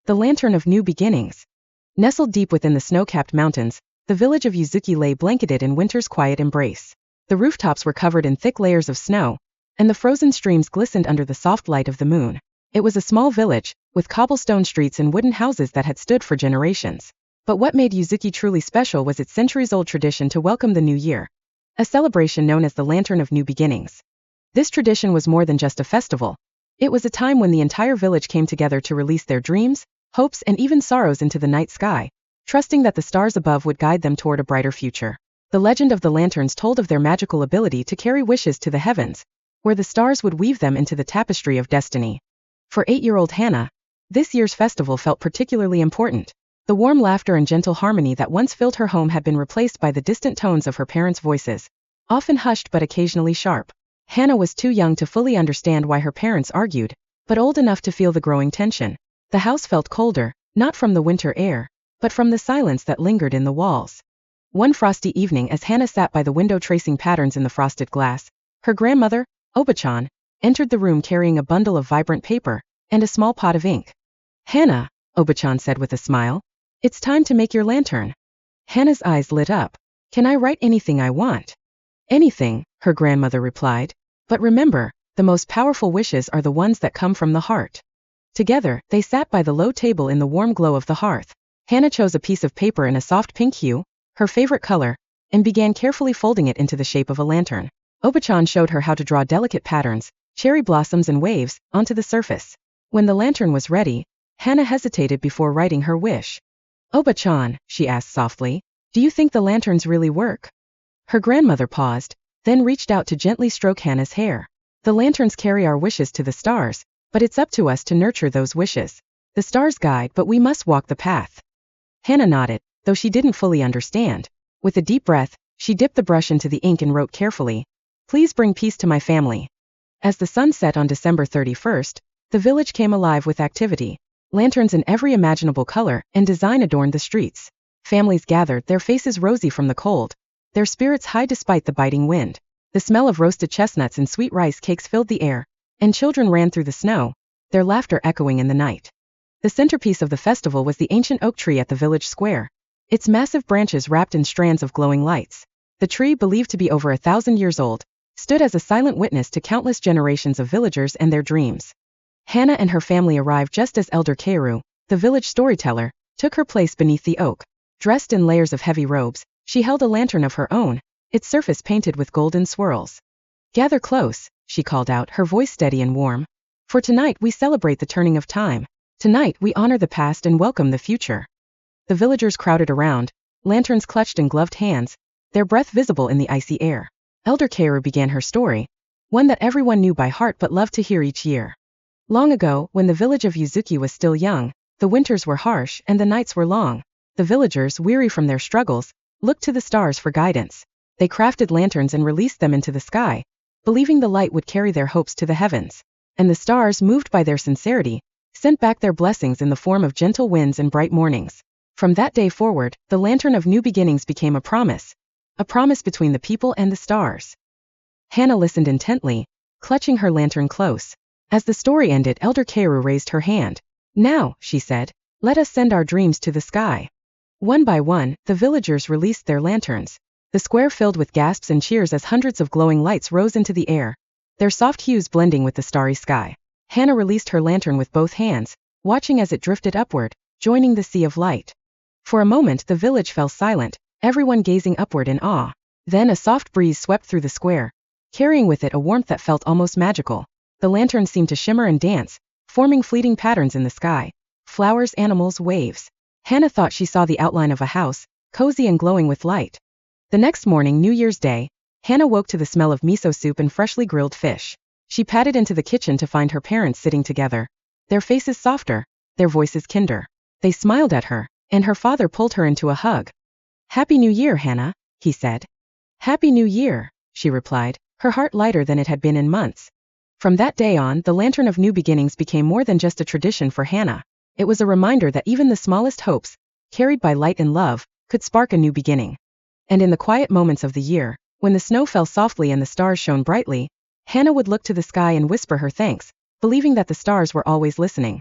The Lantern of New Beginnings. Nestled deep within the snow-capped mountains, the village of Yuzuki lay blanketed in winter's quiet embrace. The rooftops were covered in thick layers of snow, and the frozen streams glistened under the soft light of the moon. It was a small village, with cobblestone streets and wooden houses that had stood for generations. But what made Yuzuki truly special was its centuries-old tradition to welcome the new year, a celebration known as the Lantern of New Beginnings. This tradition was more than just a festival. It was a time when the entire village came together to release their dreams, hopes, and even sorrows into the night sky, trusting that the stars above would guide them toward a brighter future. The legend of the lanterns told of their magical ability to carry wishes to the heavens, where the stars would weave them into the tapestry of destiny. For 8-year-old Hannah, this year's festival felt particularly important. The warm laughter and gentle harmony that once filled her home had been replaced by the distant tones of her parents' voices, often hushed but occasionally sharp. Hannah was too young to fully understand why her parents argued, but old enough to feel the growing tension. The house felt colder, not from the winter air, but from the silence that lingered in the walls. One frosty evening, as Hannah sat by the window tracing patterns in the frosted glass, her grandmother, Oba-chan, entered the room carrying a bundle of vibrant paper and a small pot of ink. "Hannah," Oba-chan said with a smile, "it's time to make your lantern." Hannah's eyes lit up. "Can I write anything I want?" "Anything," her grandmother replied. "But remember, the most powerful wishes are the ones that come from the heart." Together, they sat by the low table in the warm glow of the hearth. Hannah chose a piece of paper in a soft pink hue, her favorite color, and began carefully folding it into the shape of a lantern. Oba-chan showed her how to draw delicate patterns, cherry blossoms and waves, onto the surface. When the lantern was ready, Hannah hesitated before writing her wish. "Oba-chan," she asked softly, "do you think the lanterns really work?" Her grandmother paused, then reached out to gently stroke Hannah's hair. "The lanterns carry our wishes to the stars, but it's up to us to nurture those wishes. The stars guide, but we must walk the path." Hannah nodded, though she didn't fully understand. With a deep breath, she dipped the brush into the ink and wrote carefully, "Please bring peace to my family." As the sun set on December 31st, the village came alive with activity. Lanterns in every imaginable color and design adorned the streets. Families gathered, their faces rosy from the cold, their spirits high despite the biting wind. The smell of roasted chestnuts and sweet rice cakes filled the air, and children ran through the snow, their laughter echoing in the night. The centerpiece of the festival was the ancient oak tree at the village square, its massive branches wrapped in strands of glowing lights. The tree, believed to be over 1,000 years old, stood as a silent witness to countless generations of villagers and their dreams. Hannah and her family arrived just as Elder Keiru, the village storyteller, took her place beneath the oak. Dressed in layers of heavy robes, she held a lantern of her own, its surface painted with golden swirls. "Gather close," she called out, her voice steady and warm. "For tonight we celebrate the turning of time. Tonight we honor the past and welcome the future." The villagers crowded around, lanterns clutched in gloved hands, their breath visible in the icy air. Elder Keiru began her story, one that everyone knew by heart but loved to hear each year. Long ago, when the village of Yuzuki was still young, the winters were harsh and the nights were long. The villagers, weary from their struggles, looked to the stars for guidance. They crafted lanterns and released them into the sky, believing the light would carry their hopes to the heavens. And the stars, moved by their sincerity, sent back their blessings in the form of gentle winds and bright mornings. From that day forward, the Lantern of New Beginnings became a promise between the people and the stars. Hannah listened intently, clutching her lantern close. As the story ended, Elder Keiru raised her hand. "Now," she said, "let us send our dreams to the sky." One by one, the villagers released their lanterns. The square filled with gasps and cheers as hundreds of glowing lights rose into the air, their soft hues blending with the starry sky. Hannah released her lantern with both hands, watching as it drifted upward, joining the sea of light. For a moment the village fell silent, everyone gazing upward in awe. Then a soft breeze swept through the square, carrying with it a warmth that felt almost magical. The lanterns seemed to shimmer and dance, forming fleeting patterns in the sky, flowers, animals, waves. Hannah thought she saw the outline of a house, cozy and glowing with light. The next morning, New Year's Day, Hannah woke to the smell of miso soup and freshly grilled fish. She padded into the kitchen to find her parents sitting together, their faces softer, their voices kinder. They smiled at her, and her father pulled her into a hug. "Happy New Year, Hannah," he said. "Happy New Year," she replied, her heart lighter than it had been in months. From that day on, the Lantern of New Beginnings became more than just a tradition for Hannah. It was a reminder that even the smallest hopes, carried by light and love, could spark a new beginning. And in the quiet moments of the year, when the snow fell softly and the stars shone brightly, Hannah would look to the sky and whisper her thanks, believing that the stars were always listening.